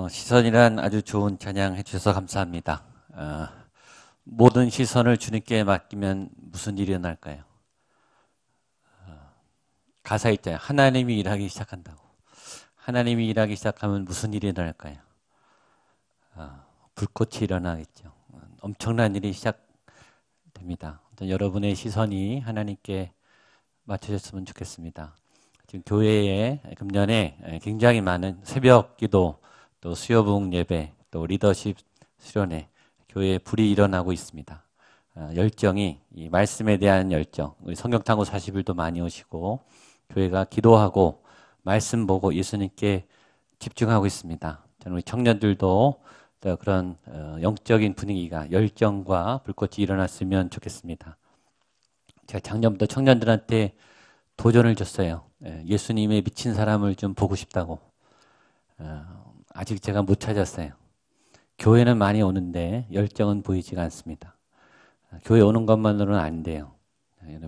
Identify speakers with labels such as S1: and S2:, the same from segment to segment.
S1: 시선이란 아주 좋은 찬양 해주셔서 감사합니다. 모든 시선을 주님께 맡기면 무슨 일이 일어날까요? 가사 있잖아요. 하나님이 일하기 시작한다고. 하나님이 일하기 시작하면 무슨 일이 일어날까요? 불꽃이 일어나겠죠. 엄청난 일이 시작됩니다. 여러분의 시선이 하나님께 맞춰졌으면 좋겠습니다. 지금 교회에 금년에 굉장히 많은 새벽 기도, 또 수요봉 예배, 또 리더십 수련회, 교회에 불이 일어나고 있습니다. 열정이, 이 말씀에 대한 열정, 우리 성경탐구 40일도 많이 오시고, 교회가 기도하고, 말씀 보고 예수님께 집중하고 있습니다. 저는 우리 청년들도 그런 영적인 분위기가, 열정과 불꽃이 일어났으면 좋겠습니다. 제가 작년부터 청년들한테 도전을 줬어요. 예수님의 미친 사람을 좀 보고 싶다고. 아직 제가 못 찾았어요. 교회는 많이 오는데 열정은 보이지가 않습니다. 교회 오는 것만으로는 안 돼요.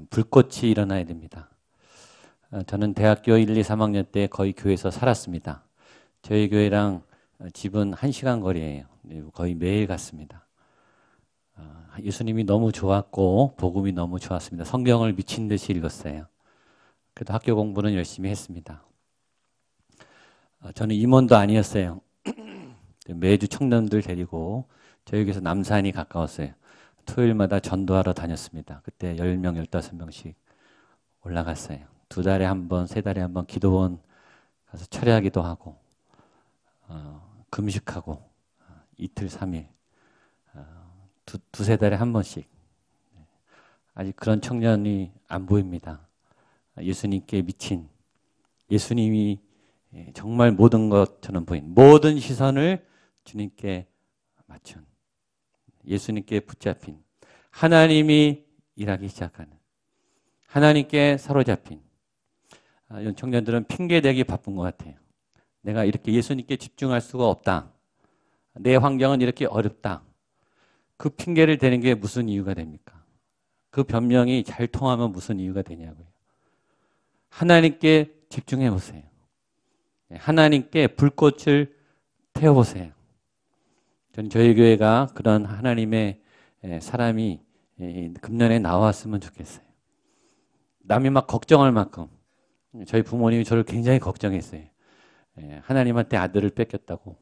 S1: 불꽃이 일어나야 됩니다. 저는 대학교 1, 2, 3학년 때 거의 교회에서 살았습니다. 저희 교회랑 집은 1시간 거리예요. 거의 매일 갔습니다. 예수님이 너무 좋았고 복음이 너무 좋았습니다. 성경을 미친 듯이 읽었어요. 그래도 학교 공부는 열심히 했습니다. 저는 임원도 아니었어요. 매주 청년들 데리고 저희 교회에서 남산이 가까웠어요. 토요일마다 전도하러 다녔습니다. 그때 10명, 15명씩 올라갔어요. 2달에 한 번, 3달에 한 번 기도원 가서 철야기도 하고 금식하고 이틀, 3일 두세 달에 한 번씩. 아직 그런 청년이 안 보입니다. 예수님께 미친, 예수님이 정말 모든 것처럼 보인, 모든 시선을 주님께 맞춘, 예수님께 붙잡힌, 하나님이 일하기 시작하는, 하나님께 사로잡힌. 이런 청년들은 핑계대기 바쁜 것 같아요. 내가 이렇게 예수님께 집중할 수가 없다. 내 환경은 이렇게 어렵다. 그 핑계를 대는 게 무슨 이유가 됩니까? 그 변명이 잘 통하면 무슨 이유가 되냐고요. 하나님께 집중해 보세요. 하나님께 불꽃을 태워보세요. 저는 저희 교회가 그런 하나님의 사람이 금년에 나왔으면 좋겠어요. 남이 막 걱정할 만큼 저희 부모님이 저를 굉장히 걱정했어요. 하나님한테 아들을 뺏겼다고,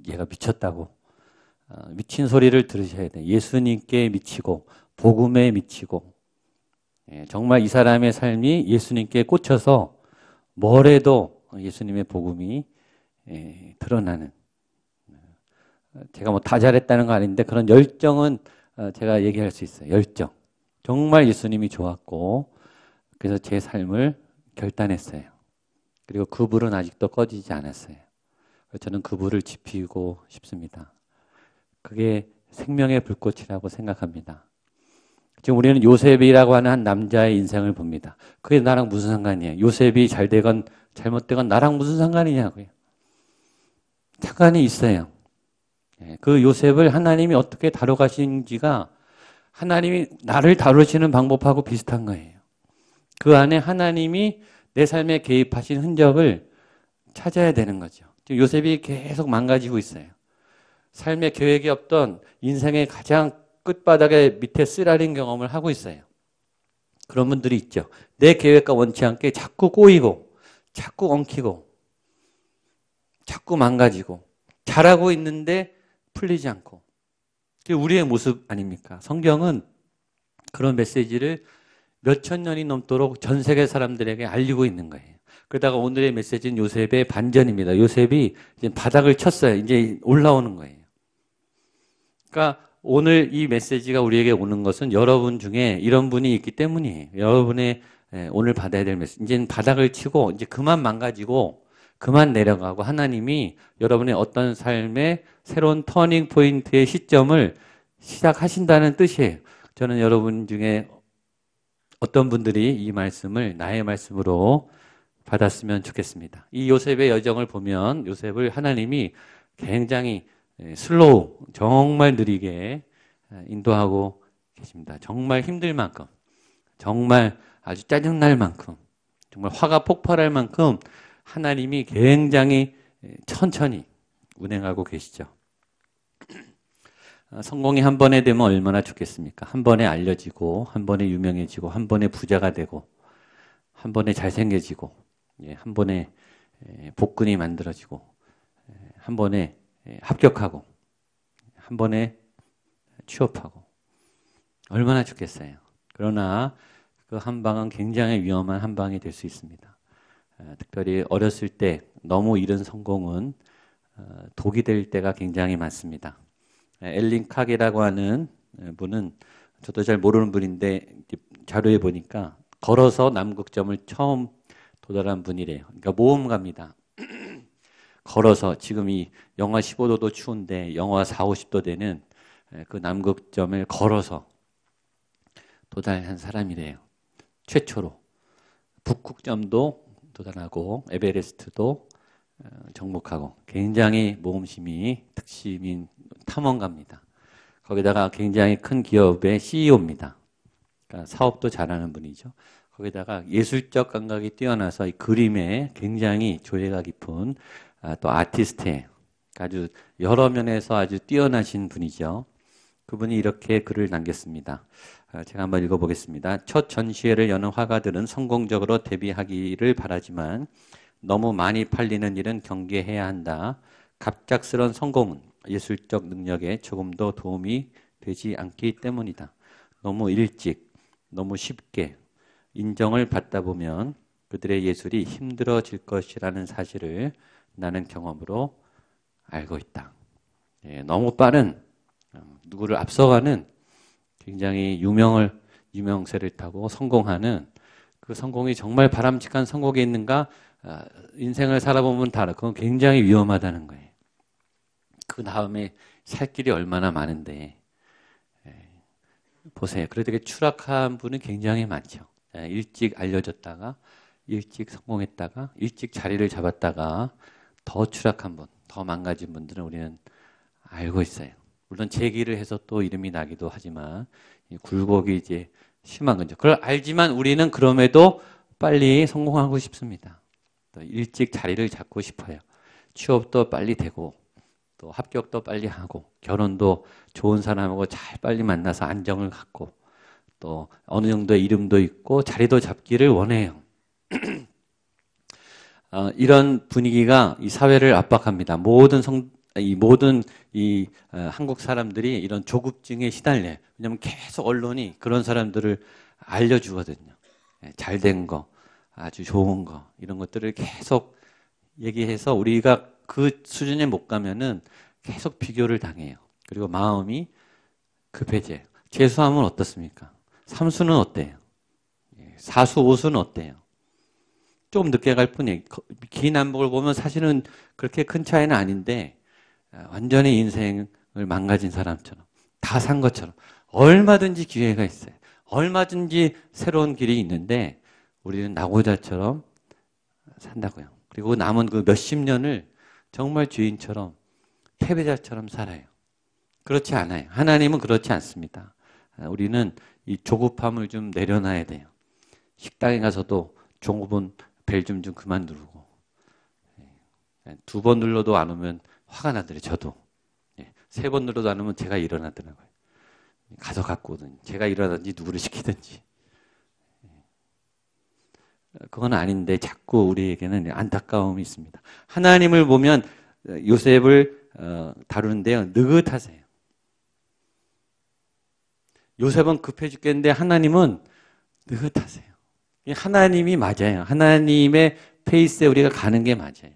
S1: 얘가 미쳤다고. 미친 소리를 들으셔야 돼요. 예수님께 미치고 복음에 미치고, 정말 이 사람의 삶이 예수님께 꽂혀서 뭘 해도 예수님의 복음이 드러나는. 제가 뭐 다 잘했다는 거 아닌데 그런 열정은 제가 얘기할 수 있어요. 열정. 정말 예수님이 좋았고 그래서 제 삶을 결단했어요. 그리고 그 불은 아직도 꺼지지 않았어요. 저는 그 불을 지피고 싶습니다. 그게 생명의 불꽃이라고 생각합니다. 지금 우리는 요셉이라고 하는 한 남자의 인생을 봅니다. 그게 나랑 무슨 상관이에요? 요셉이 잘 되건 잘못되건 나랑 무슨 상관이냐고요. 상관이 있어요. 그 요셉을 하나님이 어떻게 다뤄가시는지가 하나님이 나를 다루시는 방법하고 비슷한 거예요. 그 안에 하나님이 내 삶에 개입하신 흔적을 찾아야 되는 거죠. 지금 요셉이 계속 망가지고 있어요. 삶의 계획이 없던 인생의 가장 끝바닥에 밑에 쓰라린 경험을 하고 있어요. 그런 분들이 있죠. 내 계획과 원치 않게 자꾸 꼬이고 자꾸 엉키고 자꾸 망가지고 잘하고 있는데 풀리지 않고. 그게 우리의 모습 아닙니까? 성경은 그런 메시지를 몇천 년이 넘도록 전 세계 사람들에게 알리고 있는 거예요. 그러다가 오늘의 메시지는 요셉의 반전입니다. 요셉이 이제 바닥을 쳤어요. 이제 올라오는 거예요. 그러니까 오늘 이 메시지가 우리에게 오는 것은 여러분 중에 이런 분이 있기 때문이에요. 여러분의 오늘 받아야 될 메시지. 이제는 바닥을 치고 이제 그만 망가지고 그만 내려가고 하나님이 여러분의 어떤 삶의 새로운 터닝 포인트의 시점을 시작하신다는 뜻이에요. 저는 여러분 중에 어떤 분들이 이 말씀을 나의 말씀으로 받았으면 좋겠습니다. 이 요셉의 여정을 보면 요셉을 하나님이 굉장히 슬로우, 정말 느리게 인도하고 계십니다. 정말 힘들 만큼, 정말 아주 짜증날 만큼, 정말 화가 폭발할 만큼 하나님이 굉장히 천천히 운행하고 계시죠. 성공이 한 번에 되면 얼마나 좋겠습니까? 한 번에 알려지고, 한 번에 유명해지고, 한 번에 부자가 되고, 한 번에 잘생겨지고, 한 번에 복근이 만들어지고, 한 번에 합격하고, 한 번에 취업하고, 얼마나 좋겠어요. 그러나 그 한 방은 굉장히 위험한 한 방이 될 수 있습니다. 특별히 어렸을 때 너무 이른 성공은 독이 될 때가 굉장히 많습니다. 엘린 칵이라고 하는 분은 저도 잘 모르는 분인데 자료에 보니까 걸어서 남극점을 처음 도달한 분이래요. 그러니까 모험가입니다. 걸어서 지금 이 영하 15도도 추운데 영하 4, 50도 되는 그 남극점을 걸어서 도달한 사람이래요. 최초로. 북극점도 도달하고 에베레스트도 정복하고 굉장히 모험심이 특심인 탐험가입니다. 거기다가 굉장히 큰 기업의 CEO입니다. 그러니까 사업도 잘하는 분이죠. 거기다가 예술적 감각이 뛰어나서 이 그림에 굉장히 조예가 깊은 또 아티스트예요. 아주 여러 면에서 아주 뛰어나신 분이죠. 그분이 이렇게 글을 남겼습니다. 제가 한번 읽어보겠습니다. 첫 전시회를 여는 화가들은 성공적으로 데뷔하기를 바라지만 너무 많이 팔리는 일은 경계해야 한다. 갑작스런 성공은 예술적 능력에 조금도 도움이 되지 않기 때문이다. 너무 일찍, 너무 쉽게 인정을 받다 보면 그들의 예술이 힘들어질 것이라는 사실을 나는 경험으로 알고 있다. 너무 빠른, 누구를 앞서가는 굉장히 유명세를 타고 성공하는 그 성공이 정말 바람직한 성공이 있는가? 인생을 살아보면 다 알아. 그건 굉장히 위험하다는 거예요. 그 다음에 살 길이 얼마나 많은데. 보세요. 그래도 추락한 분은 굉장히 많죠. 일찍 알려졌다가, 일찍 성공했다가, 일찍 자리를 잡았다가, 더 추락한 분, 더 망가진 분들은 우리는 알고 있어요. 물론 재기를 해서 또 이름이 나기도 하지만 굴곡이 이제 심한 거죠. 그걸 알지만 우리는 그럼에도 빨리 성공하고 싶습니다. 또 일찍 자리를 잡고 싶어요. 취업도 빨리 되고 또 합격도 빨리 하고 결혼도 좋은 사람하고 잘 빨리 만나서 안정을 갖고 또 어느 정도의 이름도 있고 자리도 잡기를 원해요. 이런 분위기가 이 사회를 압박합니다. 모든 한국 사람들이 이런 조급증에 시달려요. 왜냐하면 계속 언론이 그런 사람들을 알려주거든요. 잘된 거, 아주 좋은 거 이런 것들을 계속 얘기해서 우리가 그 수준에 못 가면은 계속 비교를 당해요. 그리고 마음이 급해져요. 재수하면 어떻습니까? 삼수는 어때요? 사수, 오수는 어때요? 좀 늦게 갈 뿐이에요. 긴 안목을 보면 사실은 그렇게 큰 차이는 아닌데 완전히 인생을 망가진 사람처럼 다 산 것처럼 얼마든지 기회가 있어요. 얼마든지 새로운 길이 있는데 우리는 낙오자처럼 산다고요. 그리고 남은 그 몇십 년을 정말 죄인처럼 패배자처럼 살아요. 그렇지 않아요. 하나님은 그렇지 않습니다. 우리는 이 조급함을 좀 내려놔야 돼요. 식당에 가서도 종업원 벨 좀 그만 누르고 2번 눌러도 안 오면 화가 나더래요. 저도 3번 눌러도 안 오면 제가 일어나더라고요. 가서 갖고 오든지 제가 일어나든지 누구를 시키든지 그건 아닌데 자꾸 우리에게는 안타까움이 있습니다. 하나님을 보면 요셉을 다루는데요. 느긋하세요. 요셉은 급해 죽겠는데 하나님은 느긋하세요. 하나님이 맞아요. 하나님의 페이스에 우리가 가는 게 맞아요.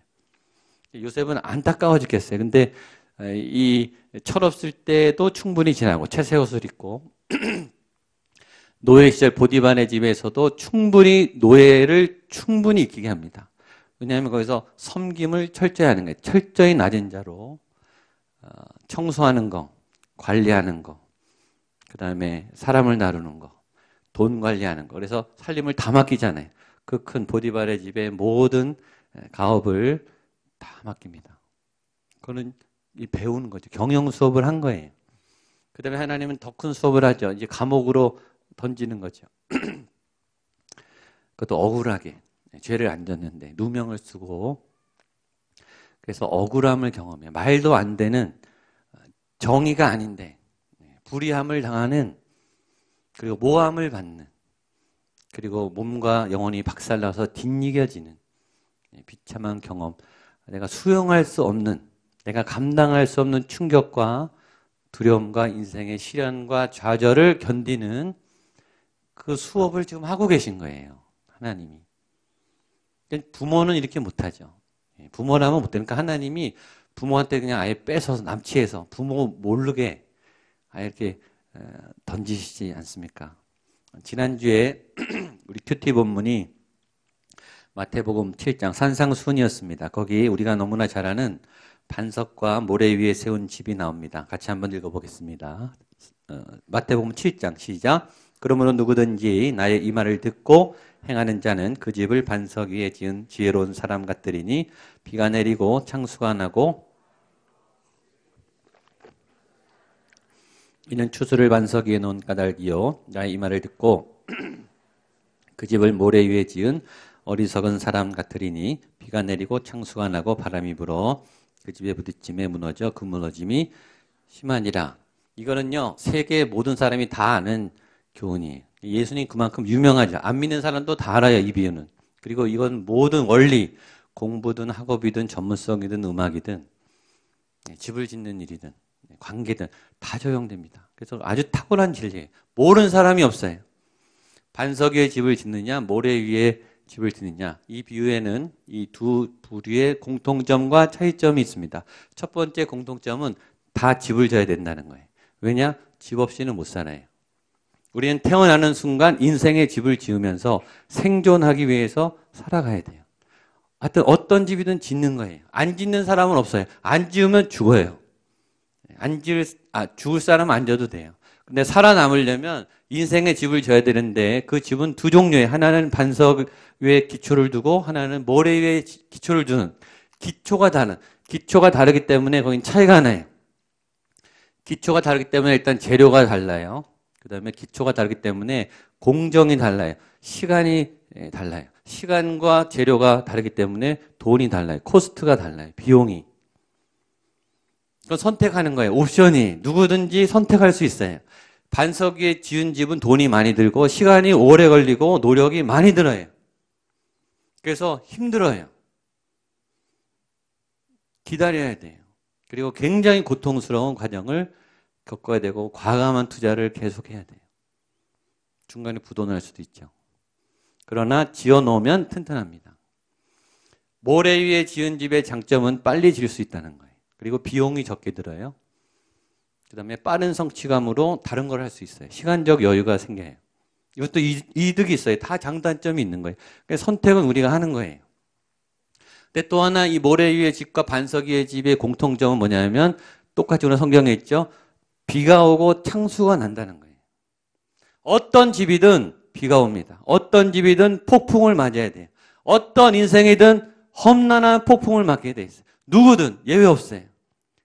S1: 요셉은 안타까워 죽겠어요. 근데 이 철없을 때도 충분히 지나고 채새 옷을 입고 노예 시절 보디발의 집에서도 충분히 노예를 충분히 익히게 합니다. 왜냐하면 거기서 섬김을 철저히 하는 거예요. 철저히 낮은 자로 청소하는 거, 관리하는 거, 그 다음에 사람을 다루는 거, 돈 관리하는 거. 그래서 살림을 다 맡기잖아요. 그 큰 보디발의 집의 모든 가업을 다 맡깁니다. 그거는 배우는 거죠. 경영 수업을 한 거예요. 그 다음에 하나님은 더 큰 수업을 하죠. 이제 감옥으로 던지는 거죠. 그것도 억울하게 죄를 안 졌는데 누명을 쓰고 그래서 억울함을 경험해요. 말도 안 되는 정의가 아닌데 불의함을 당하는, 그리고 모함을 받는, 그리고 몸과 영혼이 박살나서 뒷이겨지는 비참한 경험, 내가 수용할 수 없는, 내가 감당할 수 없는 충격과 두려움과 인생의 시련과 좌절을 견디는 그 수업을 지금 하고 계신 거예요. 하나님이. 부모는 이렇게 못하죠. 부모라면 못되니까 하나님이 부모한테 그냥 아예 뺏어서 남치해서 부모 모르게 아예 이렇게 던지시지 않습니까? 지난주에 우리 큐티 본문이 마태복음 7장 산상수훈이었습니다. 거기 우리가 너무나 잘 아는 반석과 모래 위에 세운 집이 나옵니다. 같이 한번 읽어보겠습니다. 마태복음 7장 시작. 그러므로 누구든지 나의 이 말을 듣고 행하는 자는 그 집을 반석 위에 지은 지혜로운 사람 같으리니 비가 내리고 창수가 나고 이는 추수를 반석 위에 놓은 까닭이요 나의 이 말을 듣고 그 집을 모래 위에 지은 어리석은 사람 같으리니 비가 내리고 창수가 나고 바람이 불어 그 집에 부딪힘에 무너져 그 무너짐이 심하니라. 이거는요 세계 모든 사람이 다 아는 교훈이에요. 예수님 그만큼 유명하죠. 안 믿는 사람도 다 알아요, 이 비유는. 그리고 이건 모든 원리, 공부든 학업이든 전문성이든 음악이든 집을 짓는 일이든 관계든 다 적용됩니다. 그래서 아주 탁월한 진리예요. 모르는 사람이 없어요. 반석 위에 집을 짓느냐 모래 위에 집을 짓느냐, 이 비유에는 이 두 부류의 공통점과 차이점이 있습니다. 첫 번째 공통점은 다 집을 져야 된다는 거예요. 왜냐? 집 없이는 못 살아요. 우리는 태어나는 순간 인생의 집을 지으면서 생존하기 위해서 살아가야 돼요. 하여튼 어떤 집이든 짓는 거예요. 안 짓는 사람은 없어요. 안 지으면 죽어요. 죽을 사람은 안 져도 돼요. 근데 살아남으려면 인생의 집을 져야 되는데 그 집은 두 종류예요. 하나는 반석 위에 기초를 두고 하나는 모래 위에 기초를 두는, 기초가 다르기 때문에 거긴 차이가 나요. 기초가 다르기 때문에 일단 재료가 달라요. 그 다음에 기초가 다르기 때문에 공정이 달라요. 시간이 달라요. 시간과 재료가 다르기 때문에 돈이 달라요. 코스트가 달라요. 비용이. 그건 선택하는 거예요. 옵션이. 누구든지 선택할 수 있어요. 반석 위에 지은 집은 돈이 많이 들고 시간이 오래 걸리고 노력이 많이 들어요. 그래서 힘들어요. 기다려야 돼요. 그리고 굉장히 고통스러운 과정을 겪어야 되고 과감한 투자를 계속해야 돼요. 중간에 부도날 수도 있죠. 그러나 지어놓으면 튼튼합니다. 모래 위에 지은 집의 장점은 빨리 지을 수 있다는 거예요. 그리고 비용이 적게 들어요. 그 다음에 빠른 성취감으로 다른 걸 할 수 있어요. 시간적 여유가 생겨요. 이것도 이득이 있어요. 다 장단점이 있는 거예요. 그래서 선택은 우리가 하는 거예요. 근데 또 하나 이 모래 위의 집과 반석 위의 집의 공통점은 뭐냐면 똑같이 오늘 성경에 있죠. 비가 오고 창수가 난다는 거예요. 어떤 집이든 비가 옵니다. 어떤 집이든 폭풍을 맞아야 돼요. 어떤 인생이든 험난한 폭풍을 맞게 돼 있어요. 누구든 예외 없어요.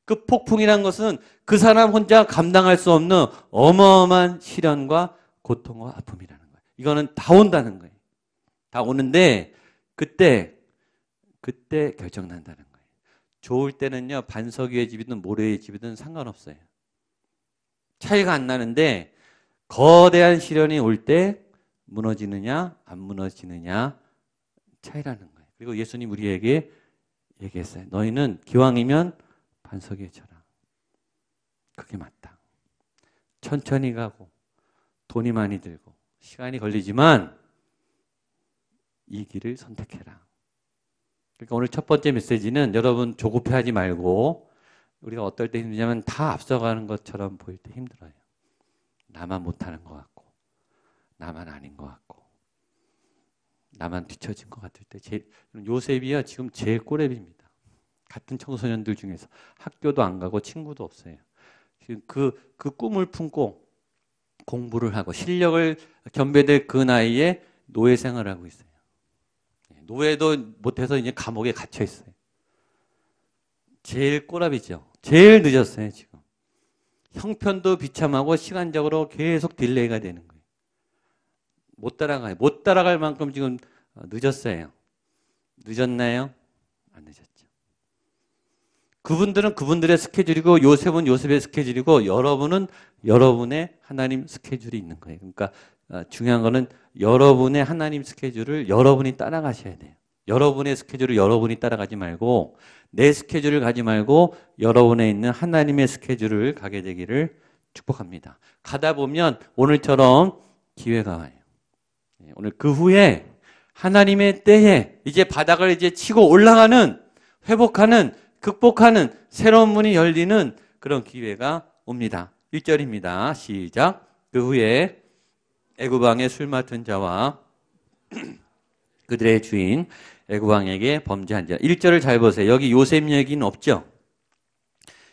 S1: 그 폭풍이란 것은 그 사람 혼자 감당할 수 없는 어마어마한 시련과 고통과 아픔이라는 거예요. 이거는 다 온다는 거예요. 다 오는데 그때 결정난다는 거예요. 좋을 때는요, 반석 위의 집이든 모래 위의 집이든 상관없어요. 차이가 안 나는데 거대한 시련이 올 때 무너지느냐 안 무너지느냐 차이라는 거예요. 그리고 예수님 우리에게 얘기했어요. 너희는 기왕이면 반석 위에 쳐라. 그게 맞다. 천천히 가고 돈이 많이 들고 시간이 걸리지만 이 길을 선택해라. 그러니까 오늘 첫 번째 메시지는 여러분 조급해하지 말고 우리가 어떨 때 힘드냐면 다 앞서가는 것처럼 보일 때 힘들어요. 나만 못하는 것 같고 나만 아닌 것 같고 나만 뒤처진 것 같을 때 요셉이야 지금 제일 꼬레비입니다. 같은 청소년들 중에서 학교도 안 가고 친구도 없어요. 그 꿈을 품고 공부를 하고 실력을 겸비될 그 나이에 노예 생활을 하고 있어요. 노예도 못해서 이제 감옥에 갇혀 있어요. 제일 꼬랍이죠. 제일 늦었어요, 지금. 형편도 비참하고 시간적으로 계속 딜레이가 되는 거예요. 못 따라가요. 못 따라갈 만큼 지금 늦었어요. 늦었나요? 안 늦었죠. 그분들은 그분들의 스케줄이고 요셉은 요셉의 스케줄이고 여러분은 여러분의 하나님 스케줄이 있는 거예요. 그러니까 중요한 거는 여러분의 하나님 스케줄을 여러분이 따라가셔야 돼요. 여러분의 스케줄을 여러분이 따라가지 말고 내 스케줄을 가지 말고 여러분에 있는 하나님의 스케줄을 가게 되기를 축복합니다. 가다 보면 오늘처럼 기회가 와요. 오늘 그 후에 하나님의 때에 이제 바닥을 이제 치고 올라가는, 회복하는, 극복하는 새로운 문이 열리는 그런 기회가 옵니다. 1절입니다. 시작. 그 후에 애굽 왕의 술 맡은 자와 그들의 주인 애굽 왕에게 범죄한 자. 1절을 잘 보세요. 여기 요셉 얘기는 없죠?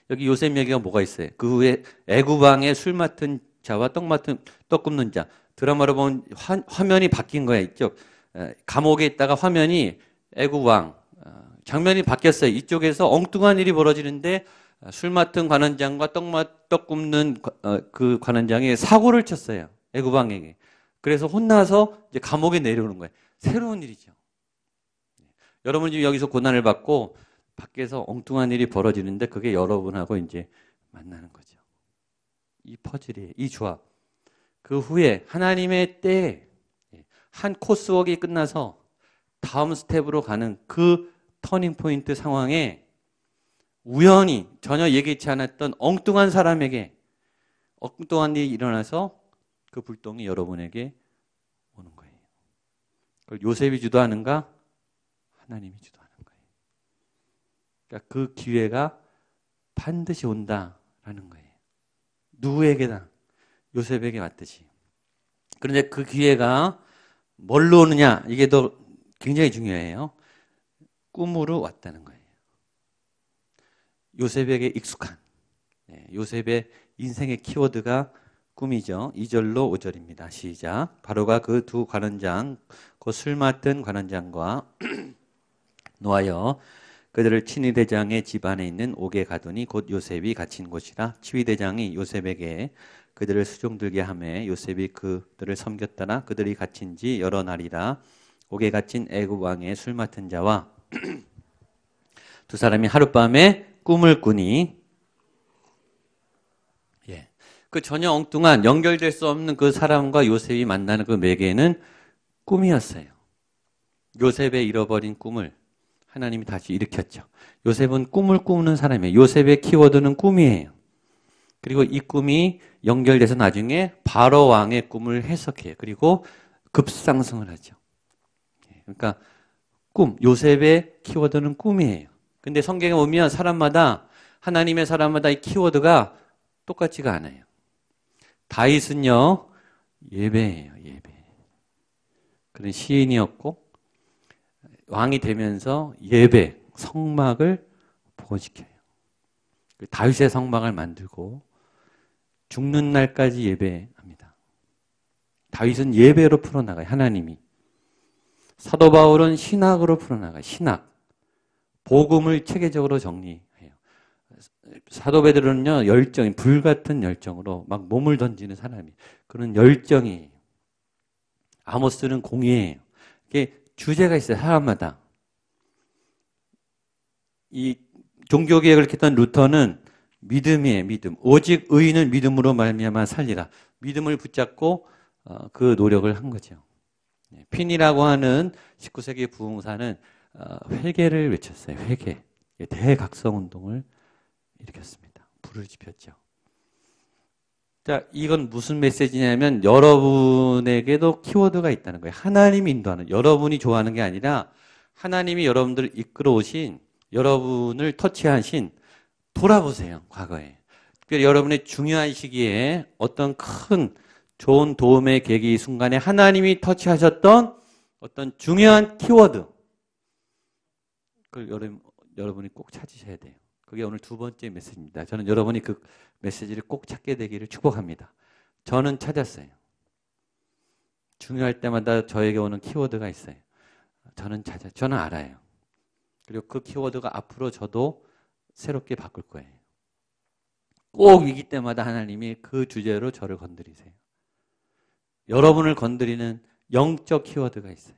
S1: 여기 요셉 얘기가 뭐가 있어요? 그 후에 애굽 왕의 술 맡은 자와 떡 굽는 자. 드라마로 보면 화면이 바뀐 거야, 있죠? 감옥에 있다가 화면이 애굽 왕, 장면이 바뀌었어요. 이쪽에서 엉뚱한 일이 벌어지는데 술 맡은 관원장과 떡 굽는 그 관원장이 사고를 쳤어요. 애굽 왕에게. 그래서 혼나서 이제 감옥에 내려오는 거예요. 새로운 일이죠. 여러분 지금 여기서 고난을 받고 밖에서 엉뚱한 일이 벌어지는데 그게 여러분하고 이제 만나는 거죠. 이 퍼즐이에요. 이 조합. 그 후에 하나님의 때에 한 코스웍이 끝나서 다음 스텝으로 가는 그 터닝 포인트 상황에 우연히 전혀 예기치 않았던 엉뚱한 사람에게 엉뚱한 일이 일어나서 그 불똥이 여러분에게 오는 거예요. 그걸 요셉이 주도하는가? 하나님이 주도하는 거예요. 그러니까 그 기회가 반드시 온다라는 거예요. 누구에게나 요셉에게 왔듯이. 그런데 그 기회가 뭘로 오느냐? 이게 더 굉장히 중요해요. 꿈으로 왔다는 거예요. 요셉에게 익숙한, 요셉의 인생의 키워드가 꿈이죠. 2절로 5절입니다. 시작. 바로가 그 두 관원장, 그 술 맡은 관원장과 노하여 그들을 친위대장의 집안에 있는 옥에 가두니 곧 요셉이 갇힌 곳이라. 치위대장이 요셉에게 그들을 수종들게 하매 요셉이 그들을 섬겼더라. 그들이 갇힌 지 여러 날이라. 옥에 갇힌 애굽 왕의 술 맡은 자와 두 사람이 하룻밤에 꿈을 꾸니, 그 전혀 엉뚱한 연결될 수 없는 그 사람과 요셉이 만나는 그 매개는 꿈이었어요. 요셉의 잃어버린 꿈을 하나님이 다시 일으켰죠. 요셉은 꿈을 꾸는 사람이에요. 요셉의 키워드는 꿈이에요. 그리고 이 꿈이 연결돼서 나중에 바로 왕의 꿈을 해석해요. 그리고 급상승을 하죠. 그러니까 꿈, 요셉의 키워드는 꿈이에요. 근데 성경에 보면 사람마다, 하나님의 사람마다 이 키워드가 똑같지가 않아요. 다윗은요, 예배예요, 예배. 그런 시인이었고, 왕이 되면서 예배, 성막을 복원시켜요. 다윗의 성막을 만들고, 죽는 날까지 예배합니다. 다윗은 예배로 풀어나가요, 하나님이. 사도 바울은 신학으로 풀어나가요, 신학. 복음을 체계적으로 정리해요. 사도 베드로는요, 열정이, 불같은 열정으로 막 몸을 던지는 사람이, 그런 열정이. 아모스는 공의예요. 이게 주제가 있어요, 사람마다. 이 종교개혁을 했던 루터는 믿음이에요, 믿음. 오직 의인은 믿음으로 말미암아 살리라. 믿음을 붙잡고 그 노력을 한 거죠. 핀이라고 하는 19세기 부흥사는 회개를 외쳤어요, 회개. 대각성운동을 일으켰습니다. 불을 지폈죠. 자, 이건 무슨 메시지냐면 여러분에게도 키워드가 있다는 거예요. 하나님이 인도하는, 여러분이 좋아하는 게 아니라 하나님이 여러분들을 이끌어 오신, 여러분을 터치하신, 돌아보세요, 과거에. 특별히 여러분의 중요한 시기에 어떤 큰 좋은 도움의 계기 순간에 하나님이 터치하셨던 어떤 중요한 키워드, 그걸 여러분이 꼭 찾으셔야 돼요. 그게 오늘 두 번째 메시지입니다. 저는 여러분이 그 메시지를 꼭 찾게 되기를 축복합니다. 저는 찾았어요. 중요할 때마다 저에게 오는 키워드가 있어요. 저는 알아요. 그리고 그 키워드가 앞으로 저도 새롭게 바꿀 거예요. 꼭 위기 때마다 하나님이 그 주제로 저를 건드리세요. 여러분을 건드리는 영적 키워드가 있어요.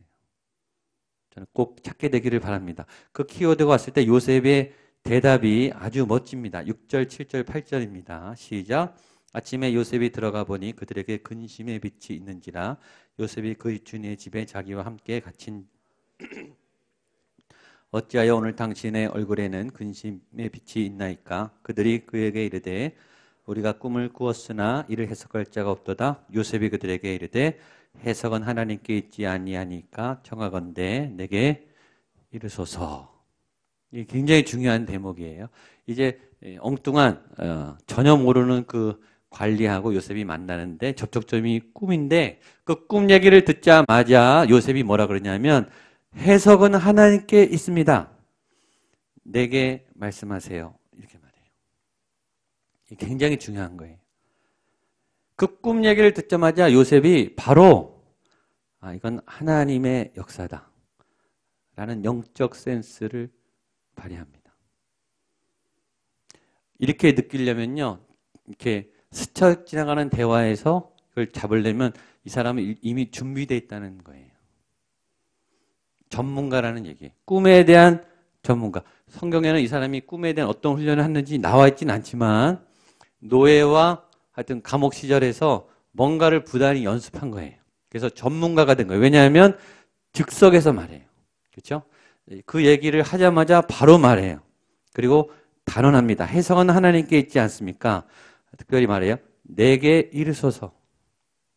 S1: 저는 꼭 찾게 되기를 바랍니다. 그 키워드가 왔을 때 요셉의 대답이 아주 멋집니다. 6절, 7절, 8절입니다. 시작. 아침에 요셉이 들어가 보니 그들에게 근심의 빛이 있는지라 요셉이 그 주인의 집에 자기와 함께 갇힌 어찌하여 오늘 당신의 얼굴에는 근심의 빛이 있나이까? 그들이 그에게 이르되 우리가 꿈을 꾸었으나 이를 해석할 자가 없도다. 요셉이 그들에게 이르되 해석은 하나님께 있지 아니하니까 청하건대 내게 이르소서. 이게 굉장히 중요한 대목이에요. 이제 엉뚱한 전혀 모르는 그 관리하고 요셉이 만나는데 접촉점이 꿈인데 그 꿈 얘기를 듣자마자 요셉이 뭐라 그러냐면 해석은 하나님께 있습니다. 내게 말씀하세요. 이렇게 말해요. 이게 굉장히 중요한 거예요. 그 꿈 얘기를 듣자마자 요셉이 바로 이건 하나님의 역사다 라는 영적 센스를 발휘합니다. 이렇게 느끼려면요, 이렇게 스쳐 지나가는 대화에서 그걸 잡으려면 이 사람은 이미 준비되어 있다는 거예요. 전문가라는 얘기예요. 꿈에 대한 전문가. 성경에는 이 사람이 꿈에 대한 어떤 훈련을 했는지 나와 있진 않지만 노예와 하여튼 감옥 시절에서 뭔가를 부단히 연습한 거예요. 그래서 전문가가 된 거예요. 왜냐하면 즉석에서 말해요. 그렇죠? 그 얘기를 하자마자 바로 말해요. 그리고 단언합니다. 해석은 하나님께 있지 않습니까? 특별히 말해요. 내게 이르소서.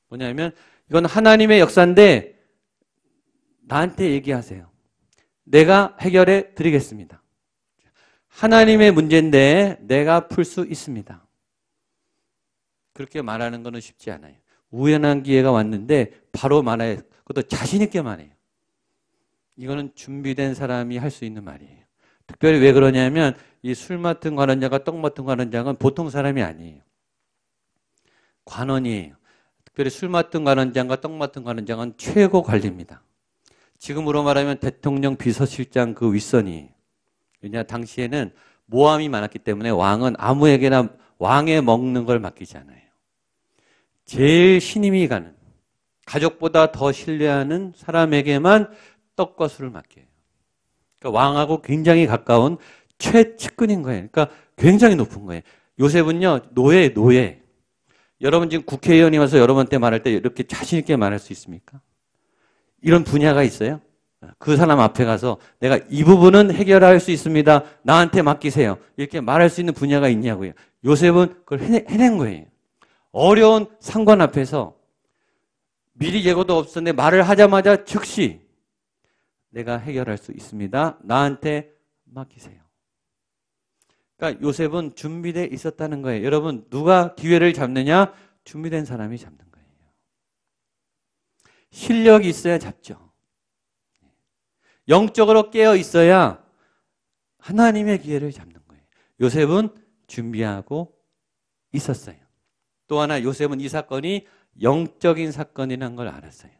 S1: 뭐냐면 이건 하나님의 역사인데 나한테 얘기하세요. 내가 해결해 드리겠습니다. 하나님의 문제인데 내가 풀 수 있습니다. 그렇게 말하는 것은 쉽지 않아요. 우연한 기회가 왔는데 바로 말해요. 그것도 자신 있게 말해요. 이거는 준비된 사람이 할 수 있는 말이에요. 특별히 왜 그러냐면 이 술 맡은 관원자가 떡 맡은 관원장은 보통 사람이 아니에요. 관원이에요. 특별히 술 맡은 관원장과 떡 맡은 관원장은 최고 관리입니다. 지금으로 말하면 대통령 비서실장 그 윗선이에요. 왜냐 당시에는 모함이 많았기 때문에 왕은 아무에게나 왕에 먹는 걸 맡기지 않아요. 제일 신임이 가는 가족보다 더 신뢰하는 사람에게만 떡과 술을 맡겨요. 그러니까 왕하고 굉장히 가까운 최측근인 거예요. 그러니까 굉장히 높은 거예요. 요셉은요, 노예. 여러분 지금 국회의원이 와서 여러분한테 말할 때 이렇게 자신 있게 말할 수 있습니까? 이런 분야가 있어요? 그 사람 앞에 가서 내가 이 부분은 해결할 수 있습니다. 나한테 맡기세요. 이렇게 말할 수 있는 분야가 있냐고요. 요셉은 그걸 해낸 거예요. 어려운 상관 앞에서 미리 예고도 없었는데 말을 하자마자 즉시 내가 해결할 수 있습니다. 나한테 맡기세요. 그러니까 요셉은 준비되어 있었다는 거예요. 여러분 누가 기회를 잡느냐? 준비된 사람이 잡는 거예요. 실력이 있어야 잡죠. 영적으로 깨어 있어야 하나님의 기회를 잡는 거예요. 요셉은 준비하고 있었어요. 또 하나 요셉은 이 사건이 영적인 사건이라는 걸 알았어요.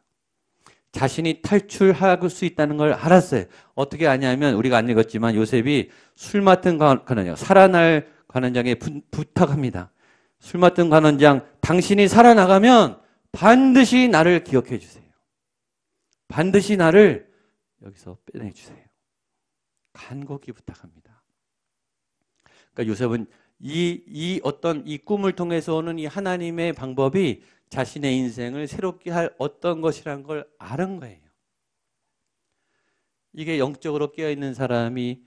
S1: 자신이 탈출할 수 있다는 걸 알았어요. 어떻게 아냐면 우리가 안 읽었지만 요셉이 술 맡은 관원장, 살아날 관원장에 부탁합니다. 술 맡은 관원장, 당신이 살아나가면 반드시 나를 기억해 주세요. 반드시 나를 여기서 빼내주세요. 간곡히 부탁합니다. 그러니까 요셉은 이 꿈을 통해서 오는 이 하나님의 방법이 자신의 인생을 새롭게 할 어떤 것이라는 걸 아는 거예요. 이게 영적으로 깨어있는 사람이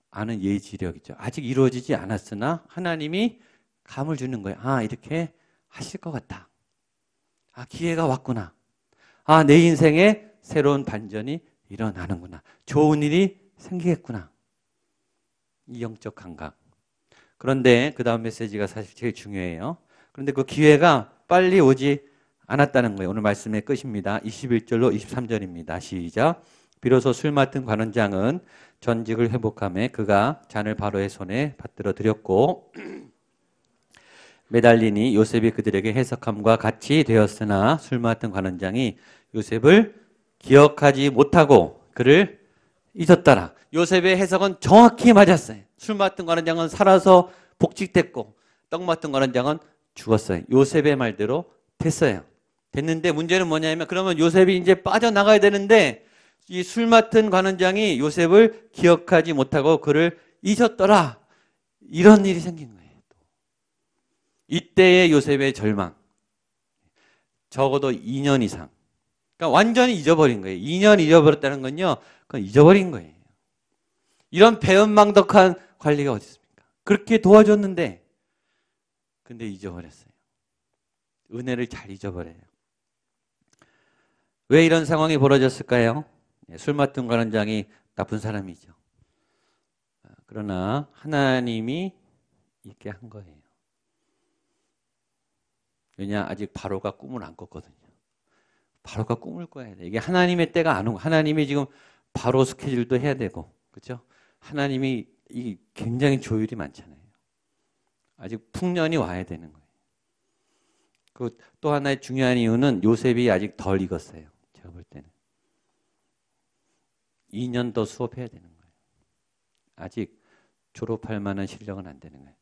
S1: 아는 예지력이죠. 아직 이루어지지 않았으나 하나님이 감을 주는 거예요. 이렇게 하실 것 같다. 기회가 왔구나. 내 인생에 새로운 반전이 일어나는구나. 좋은 일이 생기겠구나. 이 영적 감각. 그런데 그 다음 메시지가 사실 제일 중요해요. 그런데 그 기회가 빨리 오지 않았다는 거예요. 오늘 말씀의 끝입니다. 21절로 23절입니다. 시작. 비로소 술 맡은 관원장은 전직을 회복하며 그가 잔을 바로의 손에 받들어 드렸고 매달리니 요셉이 그들에게 해석함과 같이 되었으나 술 맡은 관원장이 요셉을 기억하지 못하고 그를 잊었더라. 요셉의 해석은 정확히 맞았어요. 술 맡은 관원장은 살아서 복직됐고 떡 맡은 관원장은 죽었어요. 요셉의 말대로 됐어요. 됐는데 문제는 뭐냐면 그러면 요셉이 이제 빠져나가야 되는데 이 술 맡은 관원장이 요셉을 기억하지 못하고 그를 잊었더라. 이런 일이 생긴 거예요. 이때의 요셉의 절망. 적어도 2년 이상. 그러니까 완전히 잊어버린 거예요. 2년 잊어버렸다는 건요. 그건 잊어버린 거예요. 이런 배은망덕한 관리가 어디 있습니까? 그렇게 도와줬는데 근데 잊어버렸어요. 은혜를 잘 잊어버려요. 왜 이런 상황이 벌어졌을까요? 술 맡은 관원장이 나쁜 사람이죠. 그러나 하나님이 있게 한 거예요. 왜냐? 아직 바로가 꿈을 안 꿨거든요. 바로가 꿈을 꿔야 돼. 이게 하나님의 때가 안 오고, 하나님이 지금 바로 스케줄도 해야 되고, 그렇죠? 하나님이 이 굉장히 조율이 많잖아요. 아직 풍년이 와야 되는 거예요. 그 또 하나의 중요한 이유는 요셉이 아직 덜 익었어요. 제가 볼 때는 2년 더 수업해야 되는 거예요. 아직 졸업할 만한 실력은 안 되는 거예요.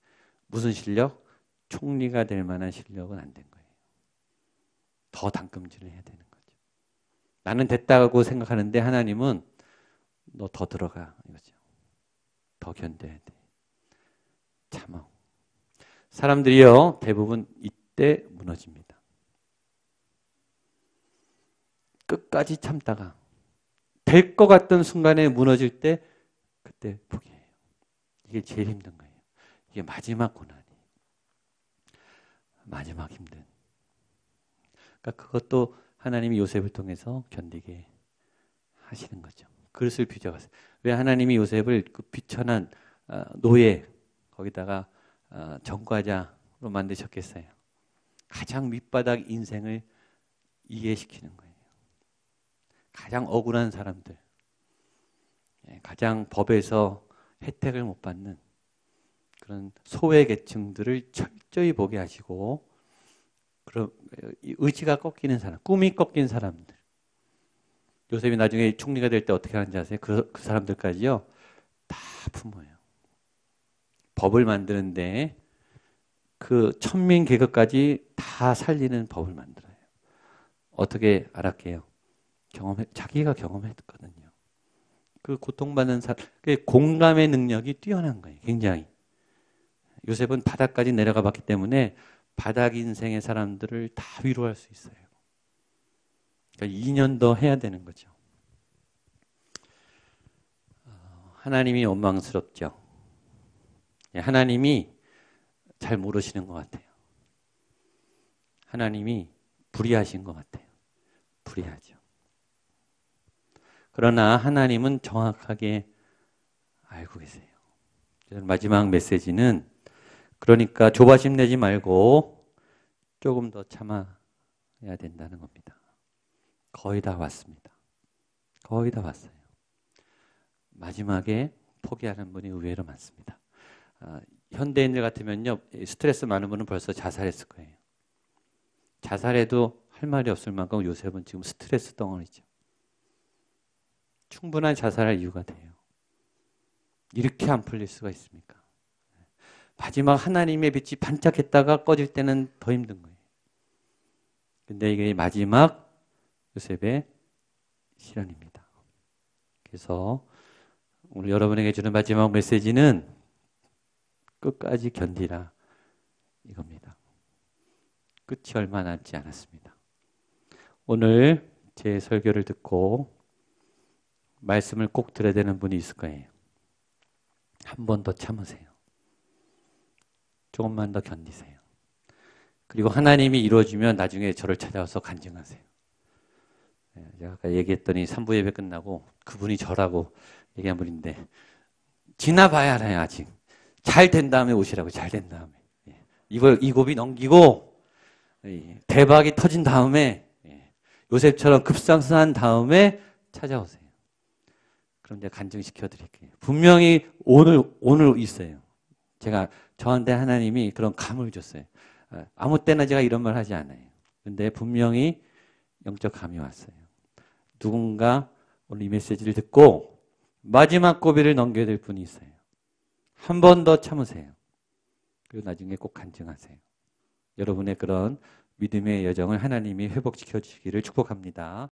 S1: 무슨 실력? 총리가 될 만한 실력은 안 된 거예요. 더 단금질을 해야 되는 거죠. 나는 됐다고 생각하는데 하나님은 너 더 들어가 이거죠. 더 견뎌야 돼. 참아. 사람들이요 대부분 이때 무너집니다. 끝까지 참다가 될 것 같던 순간에 무너질 때 그때 포기해요. 이게 제일 힘든 거예요. 이게 마지막 고난이에요. 마지막 힘든. 그러니까 그것도 하나님이 요셉을 통해서 견디게 하시는 거죠. 그릇을 빚어갔어요. 왜 하나님이 요셉을 그 비천한 노예 거기다가 전과자로 만드셨겠어요? 가장 밑바닥 인생을 이해시키는 거예요. 가장 억울한 사람들, 가장 법에서 혜택을 못 받는 그런 소외 계층들을 철저히 보게 하시고, 그런 의지가 꺾이는 사람, 꿈이 꺾인 사람들. 요셉이 나중에 총리가 될 때 어떻게 하는지 아세요? 그 사람들까지요 다 품어요. 법을 만드는데 그 천민 계급까지 다 살리는 법을 만들어요. 어떻게 알았게요? 자기가 경험했거든요. 그 고통받는 사람, 공감의 능력이 뛰어난 거예요. 굉장히. 요셉은 바닥까지 내려가 봤기 때문에 바닥 인생의 사람들을 다 위로할 수 있어요. 그러니까 2년 더 해야 되는 거죠. 하나님이 원망스럽죠. 하나님이 잘 모르시는 것 같아요. 하나님이 불의하신 것 같아요. 불의하죠. 그러나 하나님은 정확하게 알고 계세요. 마지막 메시지는 그러니까 조바심 내지 말고 조금 더 참아야 된다는 겁니다. 거의 다 왔습니다. 거의 다 왔어요. 마지막에 포기하는 분이 의외로 많습니다. 현대인들 같으면요, 스트레스 많은 분은 벌써 자살했을 거예요. 자살해도 할 말이 없을 만큼 요셉은 지금 스트레스 덩어리죠. 충분한 자살할 이유가 돼요. 이렇게 안 풀릴 수가 있습니까? 마지막 하나님의 빛이 반짝했다가 꺼질 때는 더 힘든 거예요. 근데 이게 마지막 요셉의 시련입니다. 그래서 오늘 여러분에게 주는 마지막 메시지는 끝까지 견디라 이겁니다. 끝이 얼마 남지 않았습니다. 오늘 제 설교를 듣고 말씀을 꼭 들어야 되는 분이 있을 거예요. 한 번 더 참으세요. 조금만 더 견디세요. 그리고 하나님이 이루어지면 나중에 저를 찾아와서 간증하세요. 제가 아까 얘기했더니 3부 예배 끝나고 그분이 저라고 얘기한 분인데 지나봐야 알아요. 아직. 잘 된 다음에 오시라고. 잘 된 다음에. 이 고비 넘기고 대박이 터진 다음에 요셉처럼 급상승한 다음에 찾아오세요. 그럼 제가 간증시켜 드릴게요. 분명히 오늘 있어요. 제가 저한테 하나님이 그런 감을 줬어요. 아무 때나 제가 이런 말 하지 않아요. 근데 분명히 영적 감이 왔어요. 누군가 오늘 이 메시지를 듣고 마지막 고비를 넘겨야 될 분이 있어요. 한 번 더 참으세요. 그리고 나중에 꼭 간증하세요. 여러분의 그런 믿음의 여정을 하나님이 회복시켜 주시기를 축복합니다.